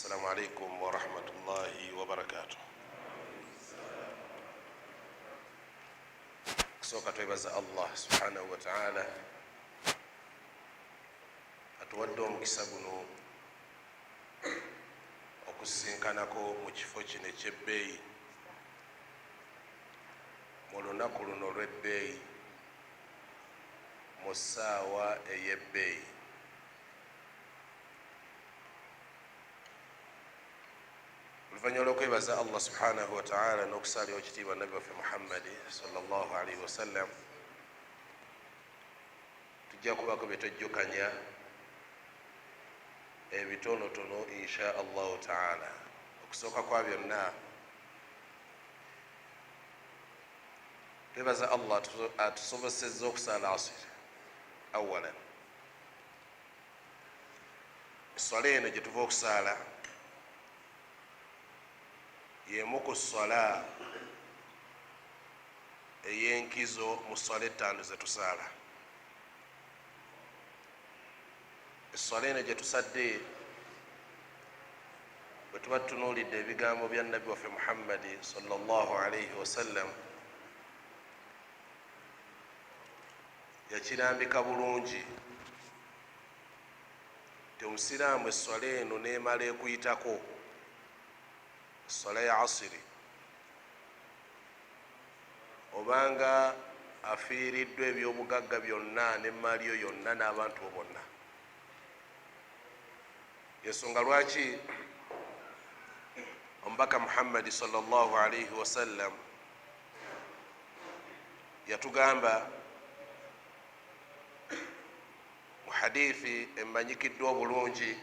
السلام عليكم ورحمة الله وبركاته. سوف تبز الله سبحانه وتعالى atuwadde omukisa guno okusinkanako mu kifo kino ekyebbeeyi mu lunaku luno olw'ebbeeyi mu ssaawa ey'ebbeeyi. Oluvannyuma lw'okwebaza Allah subhanahu wa ta'ala n'okusaalira ekitiibwa nabbi waffe Muhammadi sallallahu alaihi wasallam, tujja kubaako bye twejjukanya ebitonotono insha allahu ta'ala. Okusooka kwa byonna twebaza Allah atusobosezza okusaala asiri. Awalan, eswala eno gye tuva okusaala y'emu ku swala ey'enkizo mu swala ettaano ze tusaala. Eswala eno gye tusadde bwe tuba tutunuulidde ebigambo bya nabbi waffe Muhammadi sallallahu alaihi wasallam, yakirambika bulungi nti omusiraamu eswala eno n'emala ekuyitako, eswala ya asiri, obanga afiiriddwa ebyobugagga byonna n'emmaali yo yonna n'abantu bo bonna. Yensonga lwaki omubaka Muhammadi sallallahu alaihi wasallam yatugamba mu hadithi emanyikiddwa obulungi,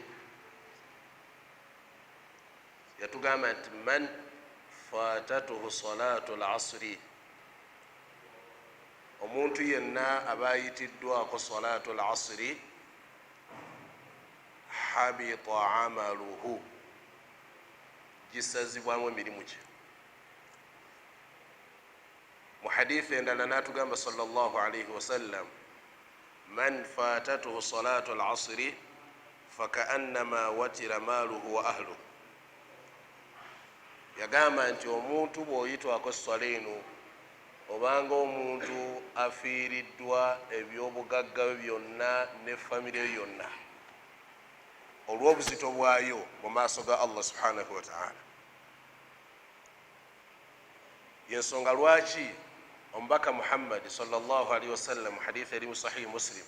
yatugamba nti man fatatuhu salatu al-asri, omuntu yenna aba ayitiddwako salatu al-asri, habita amaluhu, gisazibwamu emirimu gye. Mu hadithi endala n'atugamba sallallahu alaihi wasallam, man fatatuhu salatu al-asri fakaannama watira maluhu wa ahluhu. Yagamba nti omuntu bw'oyitwako swala eno obanga omuntu afiiriddwa ebyobugagga bwe byonna ne famire ye yonna olw'obuzito bwayo mu maaso ga Allah subhanahu wa ta'ala. Yensonga lwaki omubaka Muhammad sallallahu alaihi wasallam mu hadithi eri mu sahih Muslim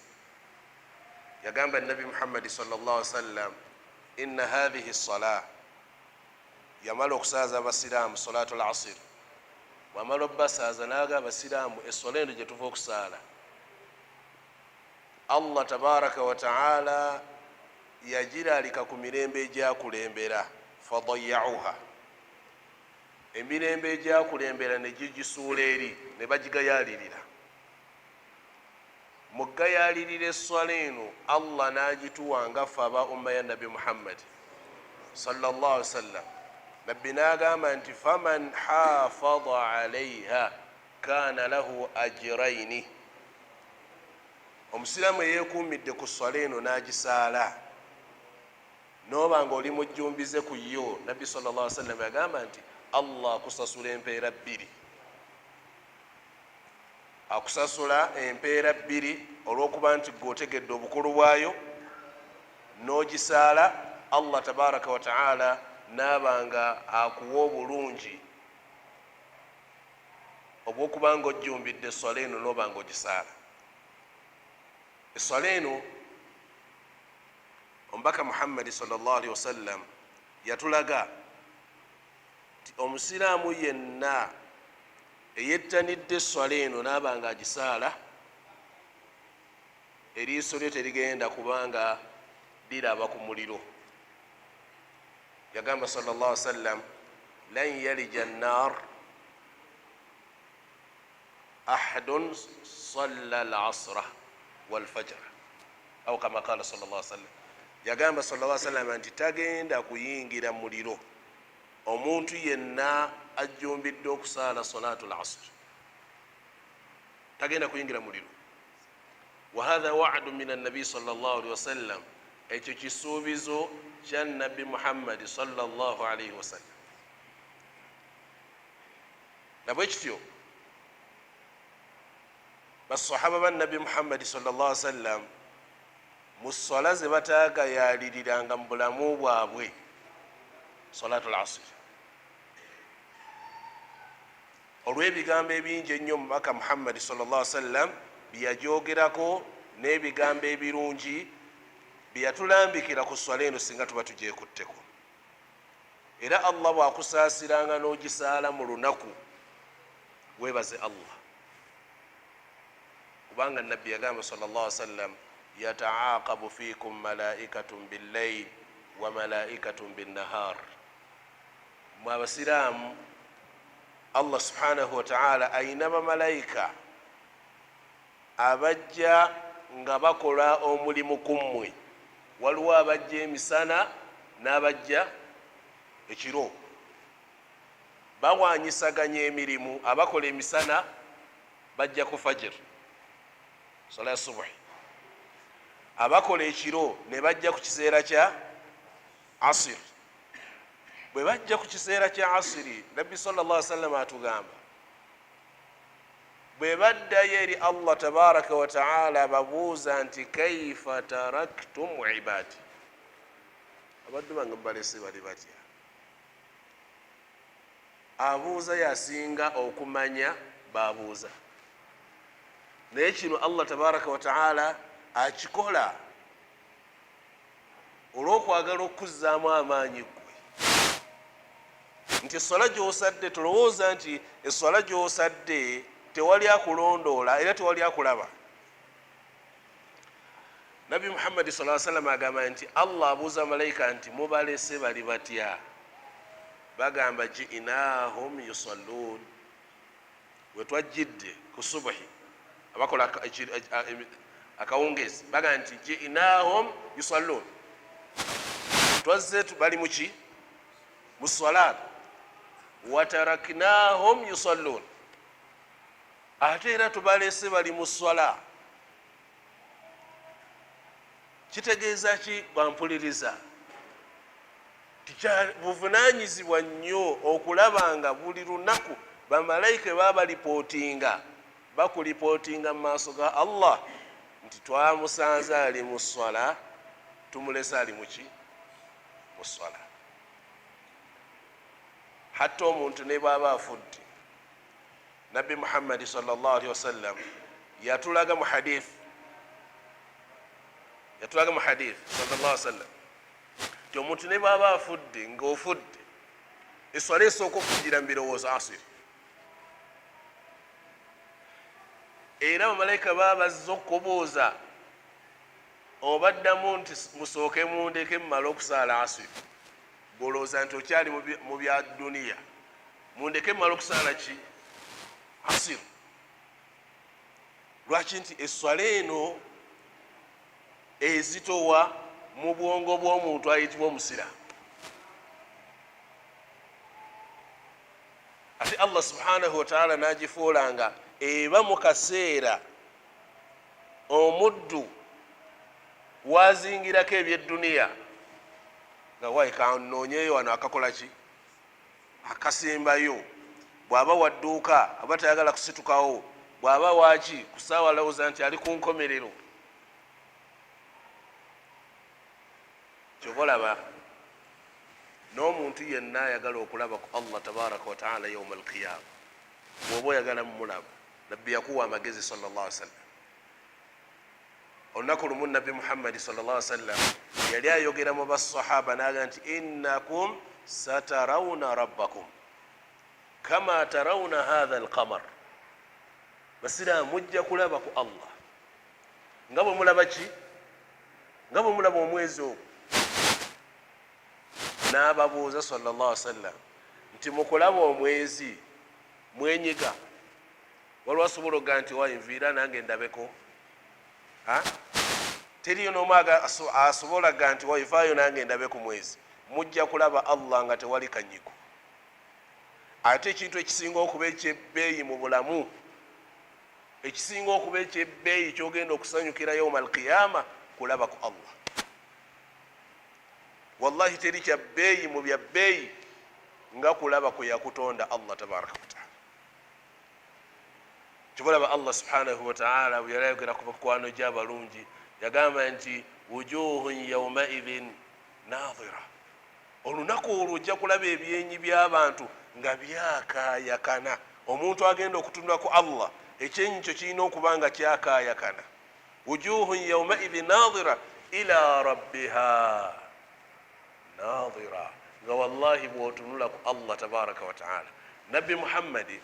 yagamba nabi Muhammad sallallahu alaihi wasallam, inna hadhihi as-salah, yamala okusaaza abasiraamu salatu al-asr, wamala obbasaaza n'agamba abasiraamu essola eno gye tuva okusaala, Allah tabaraka wa ta'ala yagiraalika ku mirembe egyakulembera, fadayyauha, emirembe egyakulembera ne gigisuula eri ne bagigayaalirira. Mu gayaalirira esswala eno Allah n'agituwa nga ffe aba umma ya nabi Muhammad sallallahu alaihi wasallam. Nabbi n'agamba nti faman hafadha alaiha kana lahu ajraini, omusiraamu eyeekuumidde ku swala eno n'agisaala n'oba nga oli mujjumbize ku yo, nabbi sallallahu alaihi wasallam yagamba nti Allah akusasula empeera bbiri, akusasula empeera bbiri olw'okuba nti gweotegedde obukulu bwayo n'ogisaala. Allah tabaraka wa ta'ala n'abanga akuwa obulungi obw'okuba nga ojjumbidde eswala eno n'oba nga ogisaala. Eswala eno omubaka Muhammadi sallallahu alaihi wasallam yatulaga nti omusiraamu yenna eyettanidde eswala eno n'aba nga agisaala, eriiso lye terigenda kubanga liraba ku muliro. Yagamba sallallahu alaihi wasallam, lan yalija an-nar ahadun salla al-asra wal-fajr, aw kama qala sallallahu alaihi wasallam. Yagamba sallallahu alaihi wasallam nti tagenda kuyingira muliro omuntu yenna ajjumbidde okusaala salatu al-asr, tagenda kuyingira muliro. Wa hadha wa'du min an-nabi sallallahu alaihi wasallam, ekyo kisuubizo kya nabbi Muhammad sallallahu alaihi wasallam. Nabwe kityo basahaba ba nabbi Muhammad sallallahu alaihi wasallam mu swala ze bataagayaliriranga mu bulamu bwabwe salatul asr, olw'ebigambo ebingi ennyo mubaka Muhammad sallallahu alaihi wasallam byeyajogerako n'ebigambo ebirungi byeyatulambikira ku swala eno singa tuba tugyekutteko. Era Allah bw'akusaasiranga n'ogisaala mu lunaku weebaze Allah, kubanga nabbi yagamba sallallahu alaihi wasallam yataaqabu fiikum malaikatun billayl wa malaikatun binnahar. Mwe abasiraamu Allah subhanahu wa ta'ala ayina bamalayika abajja nga bakola omulimu kummwe. Waliwo abajja emisana n'abajja ekiro, bawanyisaganya emirimu. Abakola emisana bajja ku fajr sala ya subuhi, abakola ekiro ne bajja ku kiseera kya asir. Bwe bajja ku kiseera kya asiri, nabbi sallallahu alaihi wasallam atugamba bwe baddayo eri Allah tabaraka wa ta'ala babuuza nti kaifa taraktum ibadi, abaddu bange mubalese bali batya? Abuuza yasinga okumanya babuuza, naye kino Allah tabaraka wa ta'ala akikola olw'okwagala okuzzaamu amaanyi gwe nti eswala gy'osadde, tolowooza nti eswala gy'osadde tewali akulondoola era tewali akulaba. Nabbi Muhammad sallallahu alaihi wasallam agamba nti Allah abuuza malayika nti mubalese bali batya? Bagamba ji'inahum yusalluun. We twajjidde ku subuhi abakola akawungezi bagamba nti ji'inahum yusalluun, twazze bali muki mu salat. Wataraknahum yusalluun, ate era tubalese bali mu swala. Kitegeeza ki? Bampuliriza buvunaanyizibwa nnyo okulaba nga buli lunaku bamalayika baba lipootinga, bakulipootinga mu maaso ga Allah nti twamusanze ali mu swala, tumulese ali muki mu swala. Hatta omuntu ne bwaba afudde, nabbi Muhammad sallallahu alaihi wasallam yatulaga mu hadith sallallahu alaihi wasallam ti omuntu ne bwaba afudde ng'ofudde eswala esooka okujjira mu birowoozo asiri, era bamalayika baba bazze okubuuza obaddamu nti musooke mundeke mumale okusaala asiri. Golowooza nti okyali mu bya duniya, mundeke mumale okusaala ki asiri. Lwaki? Nti eswala eno ezitowa mu bwongo bw'omuntu ayitibwa omusiraamu. Ate Allah subhanahu wa ta'ala n'agifuulanga eba mu kaseera omuddu wazingirako eby'edduniya nga wayi kanoonyeyo wano akakola ki akasembayo. Bw'aba wadduuka aba tayagala kusitukawo, bw'aba waaki kusaawa alowooza nti ali ku nkomerero. Kyova olaba n'omuntu yenna ayagala okulaba ku Allah tabaraka wa ta'ala yawma al-qiyama, bw'oba oyagala mumulaba, nabbi yakuwa amagezi sallallahu alaihi wasallam. Olunaku lumu nabbi Muhammad sallallahu alaihi wasallam yali ayogera mu basahaba n'agamba nti innakum satarawna rabbakum kama tarawna hadha al-qamar. Basiraamu mujja kulaba ku Allah nga bwe mulaba ki? Nga bwe mulaba omwezi ogwo. N'ababuuza sallallahu alaihi wasallam nti mukulaba omwezi mwenyiga, waliwo asobola okuga nti wayinviira nange ndabeko? Teriyo n'omu asobola kuga nti wayifaayo nange ndabe ku mwezi. Mujja kulaba Allah nga tewali kanyigo. Ate ekintu ekisinga okuba ekyebbeeyi mu bulamu, ekisinga okuba ekyebbeeyi kyogenda okusanyukira yawma al-qiyama, kulaba ku Allah. wallahi teri kya bbeeyi mu bya bbeeyi nga kulaba kwe yakutonda Allah tabaraka wataala. Kibulaba Allah subhanahu wataala bwe yalayogera ku mikwano gy'abalungi yagamba nti wujuhun yaumaidhin nadhira, olunaku olwo ojja kulaba ebyenyi by'abantu nga byakayakana. Omuntu agenda okutunula ku Allah ekyenyi kyo kirina okuba nga kyakayakana. wujuhun yaumaidhin nadhira ila rabbiha nadhira, nga wallahi bwotunula ku Allah tabaraka wataala. Nabbi Muhammadi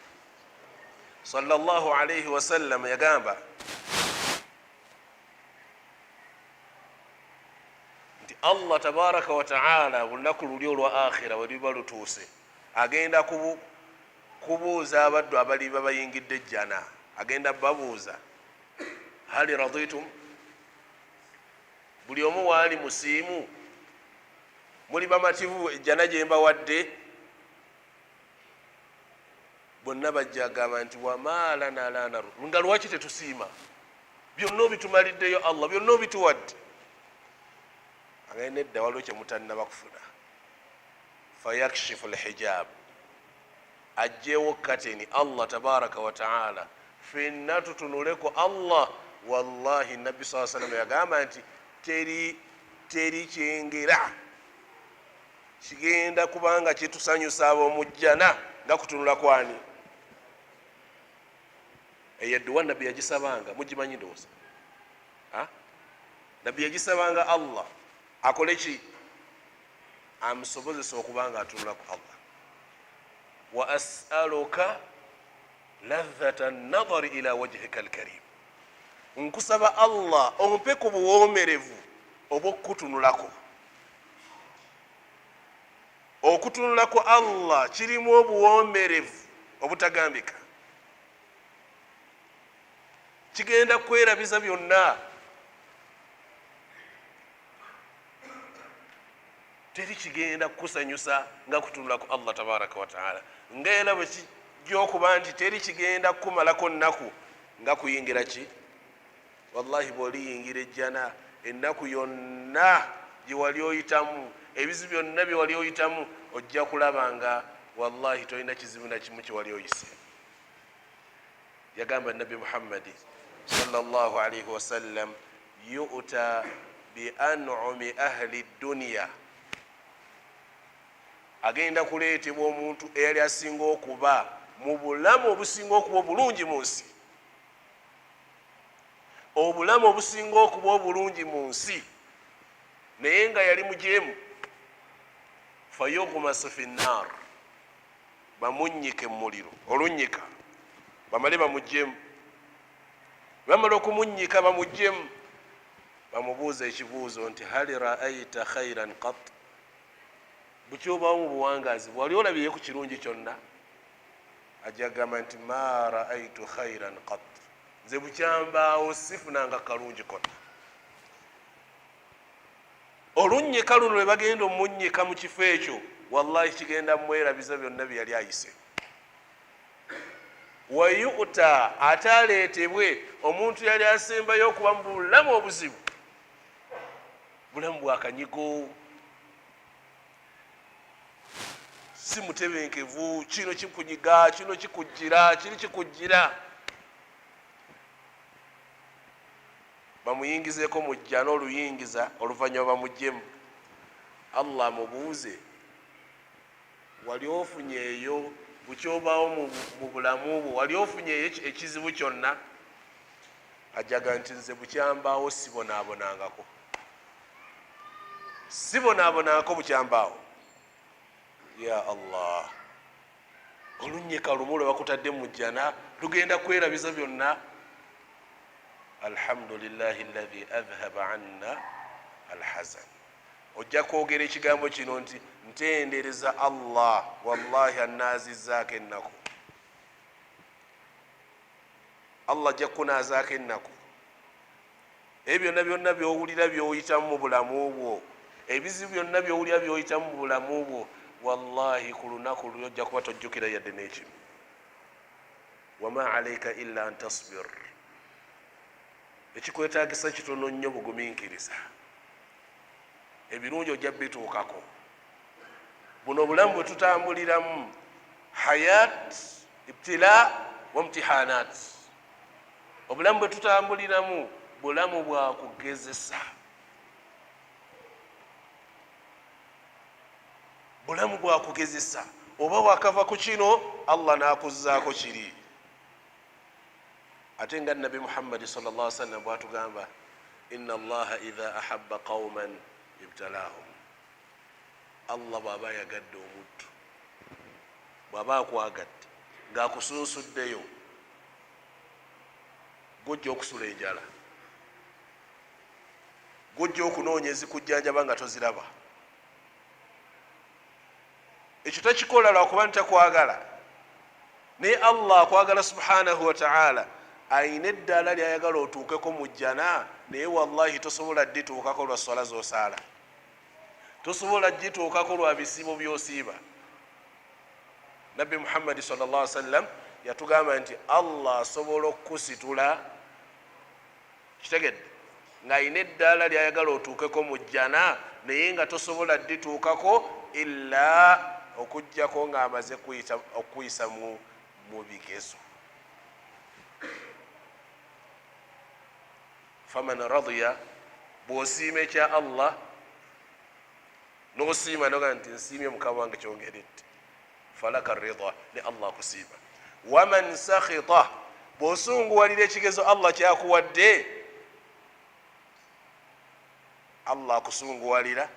sallallahu alayhi wasallam yagamba nti Allah tabaraka wataala olunaku luli olwa akhira we luba lutuuse agenda kubuuza abaddu abali babayingidde jjana, agenda babuuza hali raditum, buli omu waali musiimu, muli bamativu ejjana gye mbawadde? Bonna bajja agamba nti wama lana la naru, nga lwaki tetusiima? Byonna obitumaliddeyo Allah, byonna obituwadde. Agenda edda waliwo kyemutannaba kufuna. Fayakshifu lhijab, ajjeewo kateni Allah tabaraka wataala fenna tutunuleko Allah. Wallahi nabbi saa sallam yagamba nti teri kyengera kigenda kubanga kitusanyusa ab'omujjana nga kutunula kwani. Eyadduwa nabbi yagisabanga, mugimanyi ndowooza? Nabbi yagisabanga Allah akole ki? Amusobozesa okubanga atunula ku Allah. Wa as'aluka ladhata an-nadhari ila wajhika al-karim, nkusaba Allah ompe ku buwoomerevu obw'okutunulako. Okutunulako Allah kirimu obuwoomerevu obutagambika, kigenda kwerabiza byonna. Teri kigenda kukusanyusa nga kutunulako Allah tabaraka wataala, ngaera bwe kijja okuba nti teri kigenda kukumalako nnaku nga kuyingira ki? Wallahi bw'oliyingira ejjana ennaku yonna gye wali oyitamu, ebizibu byonna bye wali oyitamu, ojja kulaba nga wallahi tolina kizibu na kimu kye wali oyise. Yagamba Nabbi Muhammadi sallallahu alayhi wasallam, yu'ta bi an'umi ahli dunya, agenda kuleetebwa omuntu eyali asinga okuba mu bulamu obusinga okuba obulungi mu nsi, obulamu obusinga okuba obulungi mu nsi, naye nga yali mujeemu. Fayughmasu fi nnar, bamunnyike mu muliro, olunnyika bamale bamujeemu. Bamala okumunnyika bamujeemu, bamubuuza ekibuuzo nti hal ra'ayta khairan qat, bukyobaawo mu buwangazi bwali olabye ku kirungi kyonna? Ajja gamba nti ma ra'aytu khairan qat, nze bukyambaawo sifunanga kalungi konna. Olunnyika luno lwe bagenda omunnyika mu kifo ekyo, wallahi kigenda mwerabiza byonna bye yali ayise. Wayu'ta, ate aleetebwe omuntu yali asembayo okuba mu bulamu obuzibu, bulamu bwakanyigo, si mutebenkevu, kino kikunyiga, kino kikujjira, kiri kikujjira. Bamuyingizeeko mu jjana oluyingiza, oluvannyuma bamugyemu. Allah mubuuze, wali ofunye eyo bukyobaawo mu bulamu bwo, wali ofunye eyo ekizibu kyonna? Ajaga nti nze bukyambaawo sibonaabonangako, sibonaabonangako bukyambaawo. Ya Allah, olunnyika lumu lwe bakutadde mu jjana lugenda kwerabiza byonna. Alhamdulillahi alladhi adhhaba anna alhazan. Ojja kwogera ekigambo kino nti ntendereza Allah, wallahi anaazizaako ennaku. Allah ajja kunaazaako ennaku. Ebyo byonna byonna by'owulira by'oyitamu mu bulamu bwo, ebizibu byonna by'owulira by'oyitamu mu bulamu bwo, wallahi ku lunaku luli ojja kuba tojjukira yadde n'ekimu. Wama alayka illa an tasbir, ekikwetaagisa kitono nnyo bugumiikiriza. ebirungi ojja bituukako. Buno obulamu bwe tutambuliramu hayat ibtila wa imtihanat. Obulamu bwe tutambuliramu bulamu bwa kugezesa, bulamu bwa kugezesa. Oba wakava ku kino Allah n'akuzzaako kiri. Ate nga Nabi Muhammad sallallahu alaihi wasallam bw'atugamba inna Allaha idha ahabba qauman ibtalahum. Allah bw'aba yagadde omuntu, bw'aba akwagadde ng'akusunsuddeyo, gujja okusula enjala, gujja okunoonya ezikujjanjaba nga toziraba. Ekyo takikola lwakuba ntakwagala, naye Allah akwagala subhanahu wa ta'ala ayina eddaala lyayagala otuukeko mu jjana, naye wallahi tosobola ddituukako lwa swala z'osaala, tosobola ddituukako lwa bisibo by'osiiba. Nabbi Muhammad sallallahu alaihi wasallam yatugamba nti Allah asobola okukusitula, kitegedde, ng'ayina eddaala lyayagala otuukeko mu jjana, naye nga tosobola ddituukako illa okujjako ng'amaze okuyisa mu bigezo. Faman radiya, bw'osiima ekya Allah n'osiima noga nti nsiimye mukama wange kyongeredde, falaka rida, ne Allah akusiima. Waman sakhita, bw'osunguwalira ekigezo Allah kyakuwadde, Allah akusunguwalira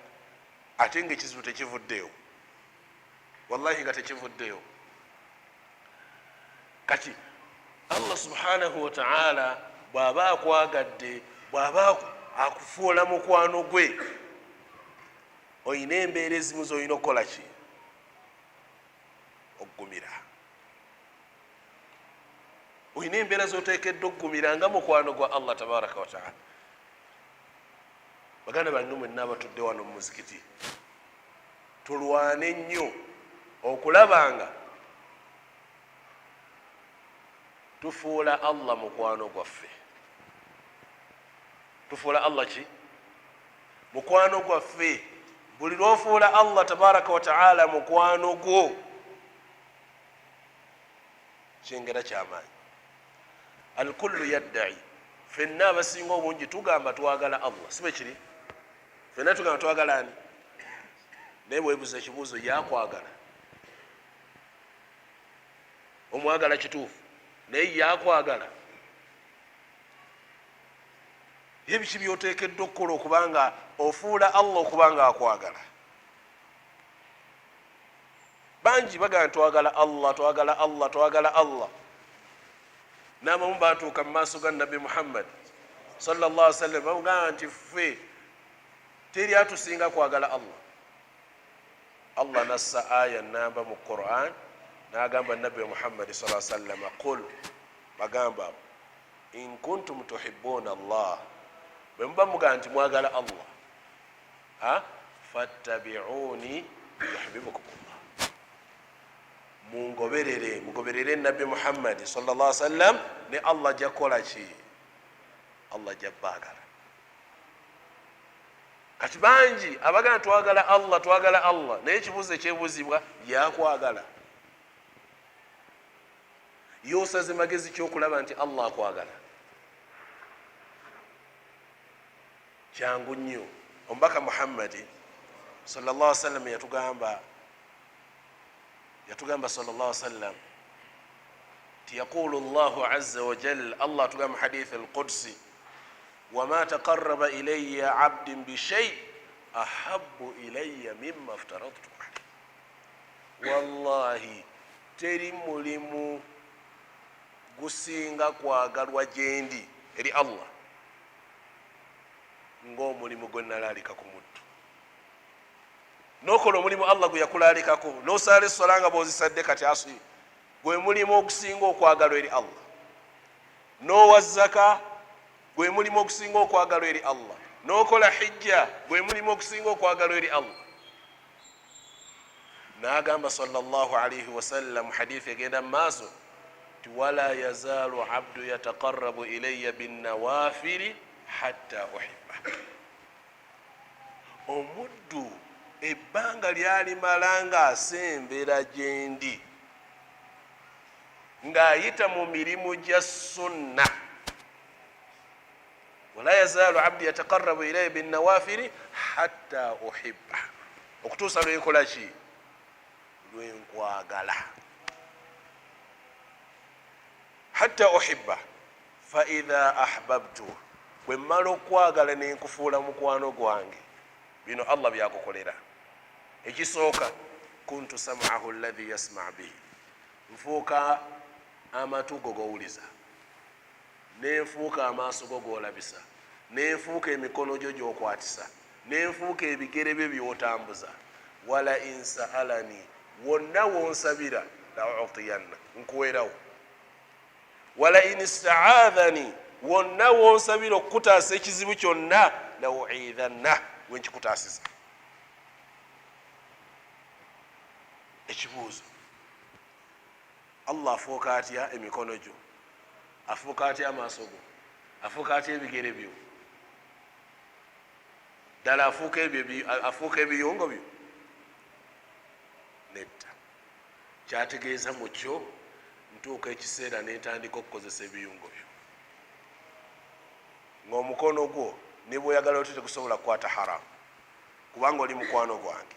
ate ng'ekizibu tekivuddeyo, wallahi nga tekivuddeyo. Kati Allah subhanahu wa ta'ala bw'aba akwagadde, bw'aba akufuula mukwano gwe, oyina embeera ezimu z'olina okukola ki? Okugumira. Oyina embeera z'oteekedde okugumira nga mukwano gwa Allah tabaraka wa ta'ala. Baganda bange mwenna abatudde wano mu muzikiti, tulwane nnyo okulabanga tufuula Allah mukwano gwaffe. Tufuula Allah ki? Mukwano gwaffe. Buli lw'ofuula Allah tabaraka wa ta'ala mukwano gwo, kyengera kyamaanyi. Alkullu yadda'i, ffenna abasinga obungi tugamba twagala Allah, si bwe kiri? Ffenna tugamba twagala ani? Naye bwebuuza ekibuuzo, yakwagala? Omwagala kituufu, naye yakwagala? Ye biki by'oteekeddwa okukola okubanga ofuula Allah okubanga akwagala? Bangi bagamba twagala Allah, twagala Allah, twagala Allah. N'abamu baatuuka mu maaso ga Nabi Muhammad sallallahu alaihi wasallam bamugamba nti ffe teri atusinga kwagala Allah. Allah nassa aya namba mu Quran n'agamba Nabi Muhammad sallallahu alaihi wasallam, qul, bagamba in kuntum tuhibbuna Allah, bwe muba mugamba nti mwagala Allah, fattabi'uni yuhibbukum Allah. Mugoberere Nabi Muhammad sallallahu alaihi wasallam, ne Allah jakola ki? Allah jabbagala. Kati bangi abagamba twagala Allah, twagala Allah, naye ekibuuzo ekyebuuzibwa, yakwagala? Yosaze magezi kyokulaba nti Allah akwagala? Kyangu nnyo. Omubaka Muhammad sallallahu alaihi wasallam yatugamba sallallahu alaihi wasallam ti yaqulu Allahu azza wa jalla, Allah atugamba hadith al-Qudsi, wama taqarraba ilayya abdin bi shay ahabbu ilayya mimma aftaradtu alayhi. Wallahi teri mulimu gusinga kwagalwa gyendi eri Allah ng'omulimu gwe nalalika ku muddu. N'okola omulimu Allah gwe yakulalikako, n'osaala essola nga bw'ozisadde kati asi, gwe mulimu ogusinga okwagalwa eri Allah. N'owa zaka, gwe mulimu ogusinga okwagalwa eri Allah. N'okola hijja, gwe mulimu ogusinga okwagalwa eri Allah. N'agamba sallallahu alaihi wasallam hadithi egenda mu maaso ti wala yazaalu abdu yataqarrabu ilayya binnawafili hatta uhibba. omuddu ebbanga lyalimala ng'asembera gyendi ng'ayita mu mirimu gya sunna. wala yazaalu abdi yataqarrabu ilaya binnawafiri hatta uhibba, okutuusa lwenkola ki? Lwenkwagala. hatta uhibba faidha ahbabtu, bwe mmala okwagala nenkufuula mukwano gwange. bino Allah byakukolera. ekisooka, kuntu sam'ahu alladhi yasma' bihi, nfuuka amatu go gowuliza, nenfuuka amaaso go golabisa, nenfuuka emikono gyo gyokwatisa, nenfuuka ebigere bye byotambuza. wala in sa'alani, wonna wonsabira la utiyanna, nkuwerawo. wala in ista'adhani, wonna wonsabira okukutaasa ekizibu kyonna la u'idhanna, wenkikutaasiza. ekibuuzo, Allah afuuka atya emikono gyo? afuuka atya amaaso go? afuuka atya ebigere byo? ddala afuuka ebiyungo byo? nedda. kyategeeza mu kyo ntuuka ekiseera netandika okukozesa ebiyungo byo, ng'omukono gwo ne bw'oyagala oti tegusobola kukwata haramu kubanga oli mukwano gwange.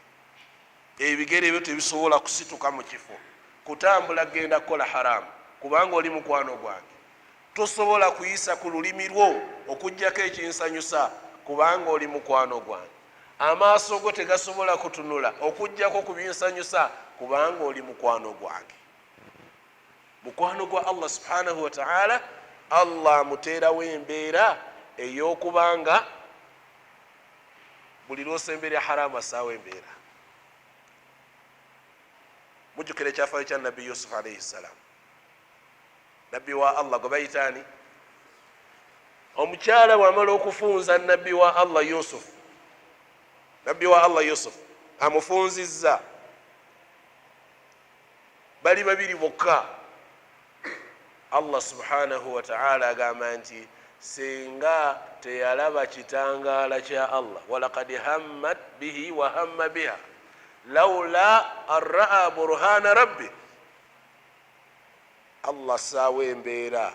ebigere byo tebisobola kusituka mu kifo kutambula genda kukola haramu kubanga oli mukwano gwange. tosobola kuyisa ku lulimi lwo okugjako ekinsanyusa kubanga oli mukwano gwange. amaaso go tegasobola kutunula okugjako ku binsanyusa kubanga oli mukwano gwange. mukwano gwa Allah subhanahu wa ta'ala, Allah amuteerawo embeera ey'okubanga buli lwosembera haramu asaawo embeera. mujjukira ekyafaayo kya nabbi Yusuf alayhi salam, nabbi wa Allah gwe bayitaani? omukyala bwamala okufunza nabbi wa Allah Yusuf, nabbi wa Allah Yusuf amufunzizza, bali babiri bokka. Allah subhanahu wa ta'ala agamba nti singa teyalaba kitangaala kya Allah, walaqad hammat bihi wa hamma biha lawla an ra'a burhana rabbi. Allah saawa embeera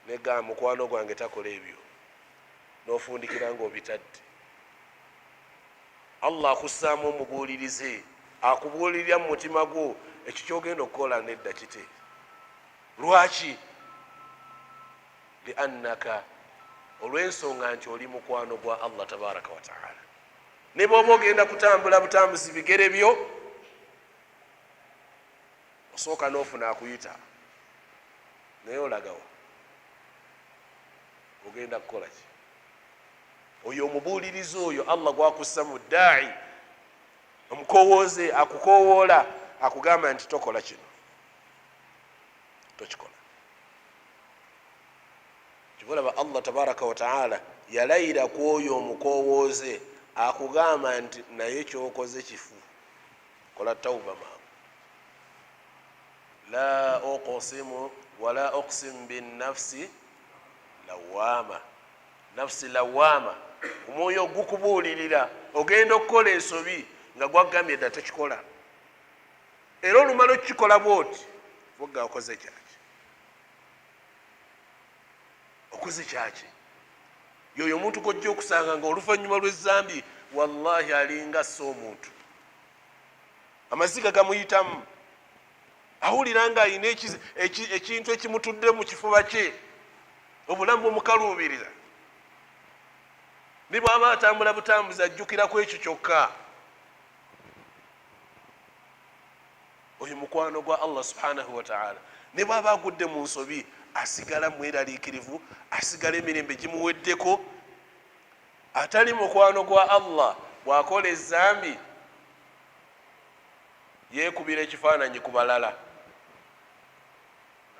negamba mukwano gwange takola ebyo, n'ofundikira ng'obitadde. Allah akussaamu omubuulirize, akubuulirira mu mutima gwo ekyo kyogenda okukola nedda kite. lwaki? liannaka, olw'ensonga nti oli mukwano gwa Allah tabaraka wa ta'ala. ne bw'oba ogenda kutambula butambuzi bigere byo, osooka n'ofuna akuyita, naye olagawa ogenda kukola ki? oyo omubuulirizi oyo Allah gwakussa mu daa'i, omukowooze akukowoola akugamba nti tokola kino, tokikola. kibolaba Allah tabaraka wa ta'ala yalayira ku oyo omukowooze akugamba nti naye kyokoze kifu, kola tawuba mangu. la uqsimu wala uqsim bin nafsi lawama, nafsi lawama, omwoyo gukubuulirira ogenda okukola ensobi nga gwagambye dda tokikola, era olumala okukikola bwoti vuga okoze kyaki, okoze kyaki. yoyo omuntu gojja okusanga nga oluvannyuma lw'ezzambi wallahi alinga so omuntu amaziga gamuyitamu, awulira nga alina ekintu ekimutudde mu kifuba kye, obulamu bumukaluubirira. ne bw'aba atambula butambuzi ajjukira ku ekyo kyokka. oyo mukwano gwa Allah subhanahu wa ta'ala. ne bw'aba agudde mu nsobi asigala mweraliikirivu, asigala emirembe gimuweddeko. atali mukwano gwa Allah bw'akola ezzambi yeekubira ekifaananyi ku balala,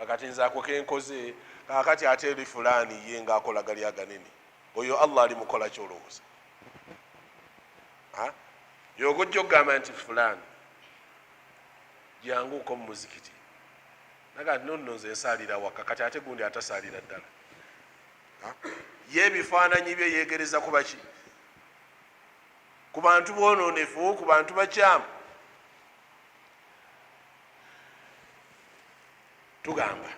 akati nze ako kenkoze kakati ate eri fulaani ye ng'akola gali aganene. oyo Allah ali mukola kyolowooza? yogojja okugamba nti fulaani janguuko mu muzikiti, nagati nonno nze nsaalira waka, kati ate gundi atasaalira ddala. ye ebifaananyi bye yeegereza kuba ki? ku bantu boononefu, ku bantu bakyamu. Tugamba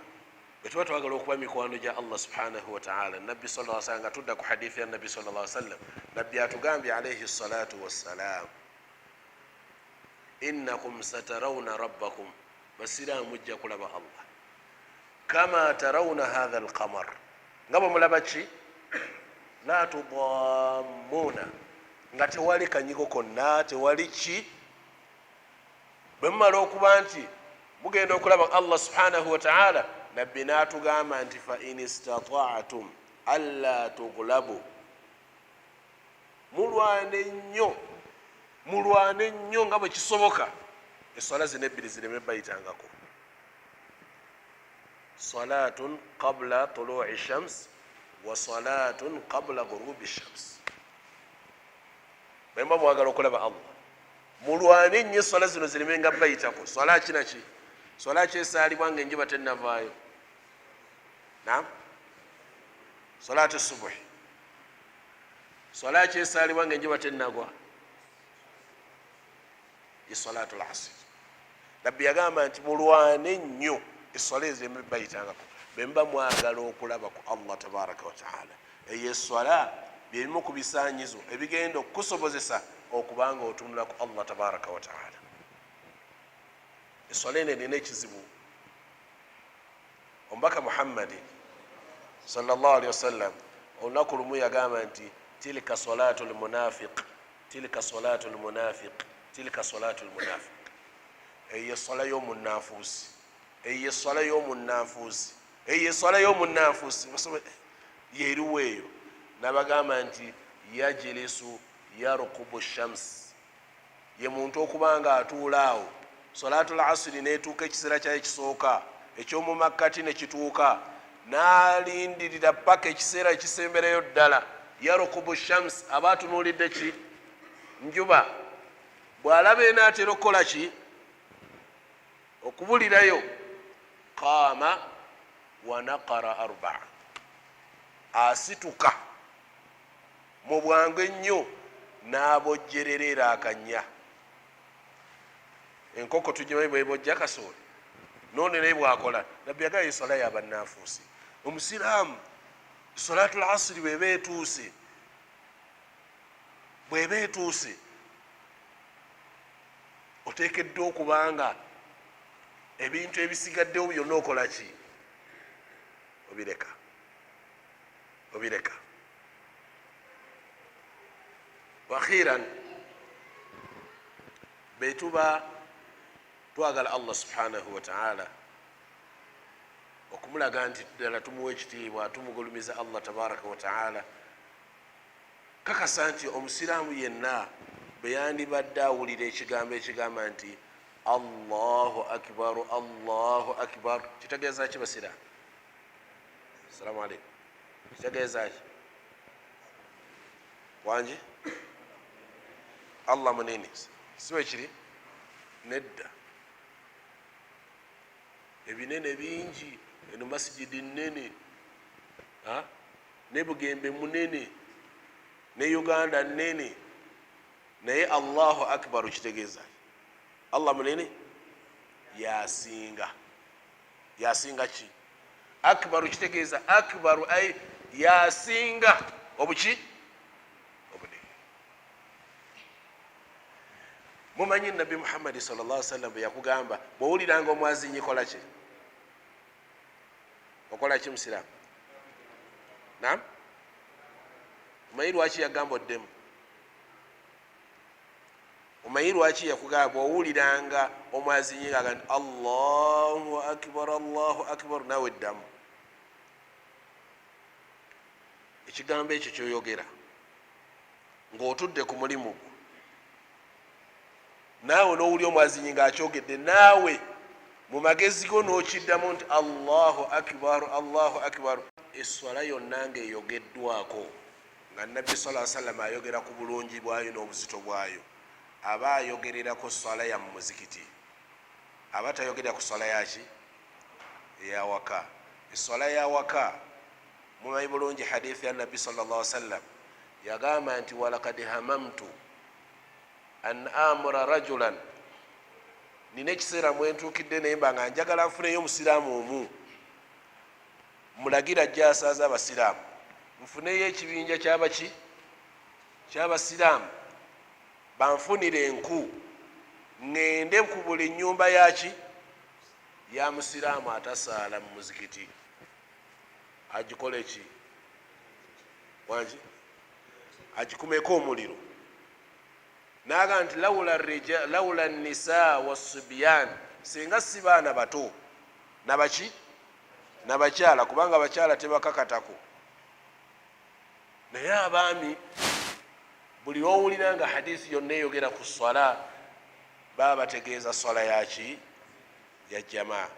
bwe tuba twagala okuba mikwano gya Allah subhanahu wa ta'ala, nabbi sallallahu alaihi wasallam nga tudda ku hadithi ya nabbi sallallahu alaihi wasallam, nabbi atugambye alayhi salatu wassalam, innakum satarawna rabbakum, basiraamu mujja kulaba Allah, kama tarawna hadha alqamar, nga bwe mulaba ki, la tudammuna, nga tewali kanyigo konna, tewali ki. Bwe mumala okuba nti mugenda okulaba Allah subhanahu wa ta'ala, nabbi n'atugamba nti fa in istata'tum alla tughlabu, mulwane nnyo nga bwe kisoboka eswala zino ebbiri zireme bayitangako. Salatun qabla tulu'i shams wa salatun qabla ghurubi shams. Bwemba mwagala okulaba Allah, mulwane nnyo eswala zino zireme nga bayitako. Swala kinaki? Swala kyesaalibwa nga enjuba tennavaayo. Naam, salatu subuhi. Swala kyesaalibwa nga enjuba tennagwa, ye salatu al-asr. Nabbi yagamba nti mulwane nnyo eswala ezireme bayitangako bemba mwagala okulaba ku Allah tabaraka wa ta'ala. Eyo eswala byerimu ku bisaanyizo ebigenda okukusobozesa okubanga otunula ku Allah tabaraka wa ta'ala. Eswala eno erina ekizibu. Omubaka Muhammadi sallallahu alaihi wasallam olunaku lumu yagamba nti tilka salatu lmunafiq, tilka salatu lmunafiq, tilka salatu lmunafiq. Eyo eswala y'omunanfuusi, eyo eswala y'omunanfuusi, eyo eswala y'omunanfuusi. Yeriwo eyo. Nabagamba nti yajilisu yarukubu shams, ye muntu okubanga atuula awo salatu al-asri netuuka ekiseera kyayo ekisooka ekyomumakkati nekituuka, nalindirira paka ekiseera ekisemberayo ddala. Yarukubu shams, aba atunuulidde ki? Njuba. Bw'alaba enaatera okukola ki? Okubulirayo. Qaama wa naqara arba'a, asituka mu bwangu ennyo n'abojjerera akanya. Enkoko tugimanyi bwebojja kasooli, noone naye bwakola. Nabbi yagamba eswala y'abannanfuusi. Omusiraamu salatu al-asri bw'eba etuuse, oteekeddwa okubanga ebintu ebisigaddewo byonna okola ki? Obireka. Wakhiran, betuba twagala Allah subhanahu wa ta'ala okumulaga nti ddala tumuwa ekitiibwa, tumugulumiza Allah tabaraka wa ta'ala, kakasa nti omusiraamu yenna bwe yandibadde awulira ekigambo ekigamba nti Allahu akbar, Allahu akbar, kitegeeza ki basiraamu? Assalamu alaikum. Kitegeeza ki? Wangi Allah munene, siwe kiri? Nedda. Ebinene bingi, eno masjidi nnene, ne Bugembe munene, ne Uganda nnene, naye Allahu akbar kitegeeza Allah munene yasinga. Yasinga ki? Akbar kitegeeza akbar ay yasinga obuki? Obunene. Mumanyi Nabbi Muhammad sallallahu alaihi wasallam bwe yakugamba bw'owuliranga omwazinyi kola ki? Okola ki musiraamu? Naam? Omanyi lwaki yagamba oddemu? Omanyi lwaki yakugamba bw'owuliranga omwazinyi nga nti Allahu akbar, Allahu akbar, naawe ddamu? Ekigambo ekyo kyoyogera ng'otudde ku mulimu gwo, naawe n'owulya omwazinyi ng'akyogedde, naawe mu magezi go n'okiddamu nti Allahu akbar, Allahu akbar. Eswala yonna ng'eyogeddwako nga Nabbi sallallahu alaihi wasallam ayogera ku bulungi bwayo n'obuzito bwayo, aba ayogerera ku swala ya muzikiti, aba tayogerera ku swala yaki? Eyawaka. Eswala yawaka mumanyi bulungi hadithi ya Nabbi sallallahu alaihi wasallam yagamba nti walaqad hamamtu an amura rajulan, nina ekiseera mwentuukidde naye mba nga njagala nfuneyo omusiraamu omu, mulagira ajja asaaza abasiraamu, nfuneyo ekibinja kyabaki kyabasiraamu, banfunire enku, ngende ku buli nyumba yaki ya musiraamu atasaala mu muzikiti, agikole ki wangi agikumeko omuliro. Naga nti laula nisa wasubyan, singa si baana bato nabaki nabakyala, kubanga abakyala tebakakatako, naye abaami buli lwowulira nga hadisi yonna eyogera ku swala baba bategeeza swala yaki ya jamaa.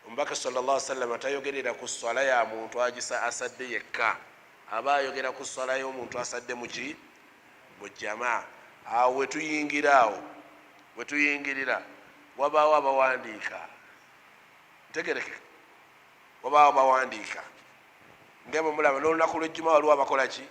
Omubaka sallallahu alaihi wasallam tayogerera ku swala ya muntu agisa asadde yekka, aba ayogera ku swala y'omuntu asadde muki mu jamaa. Awo wetuyingirira wabaawo abawandiika, ntegereke, wabaawo abawandiika ngebo mulaba n'olunaku lw'ejjuma waliwo abakola ki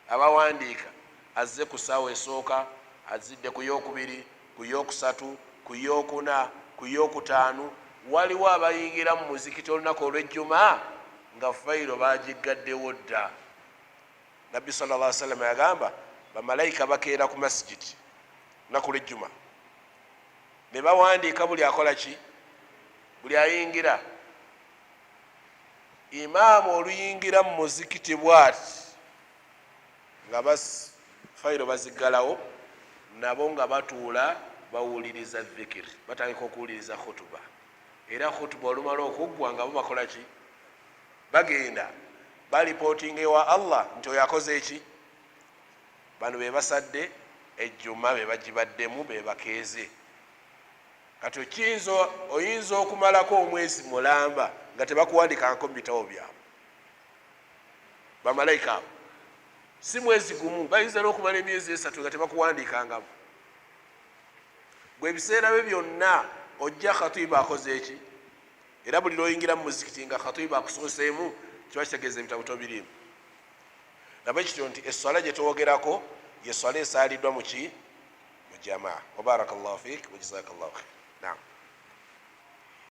abawandiika, azze ku ssaawa esooka, azidde ku yokubiri, ku yokusatu, ku yokuna, ku yokutaanu. Waliwo abayingira mu muzikiti olunaku olw'ejjuma nga fayiro bagigaddewo dda. Nabbi sallallahu alaihi wasallam yagamba bamalayika bakeera ku masjidi lunaku lw'ejjuma ne bawandiika buli akola ki, buli ayingira. Imaamu oluyingira mu muzikiti bwati nga fayiro baziggalawo, nabo nga batuula bawuliriza dhikiri, batandika okuwuliriza khutuba. Era khutuba olumala okuggwa nga bo bakola ki, bagenda balipootinga ewa Allah nti oyo akoze eki, bano be basadde ejjuma, be bagibaddemu, be bakeeze. Kati oyinza okumalako omwezi mulamba nga tebakuwandikangako mu bitabo byabwe bamalayika abo, si mwezi gumu, bayinza n'okumala emyezi 3 nga tebakuwandikangamo. Gwe ebiseera bye byonna ojja khatibu akoze eki, era buli lwoyingira mu muzikiti nga khatibu akusoseemu kiba kitegeeza ebitabo tobirimu. Nabo ekityo nti esswala gye twogerako ye swala esaaliddwa mu ki mu jamaa. Wa barakallahu fik wa jazakallahu khair. Naam.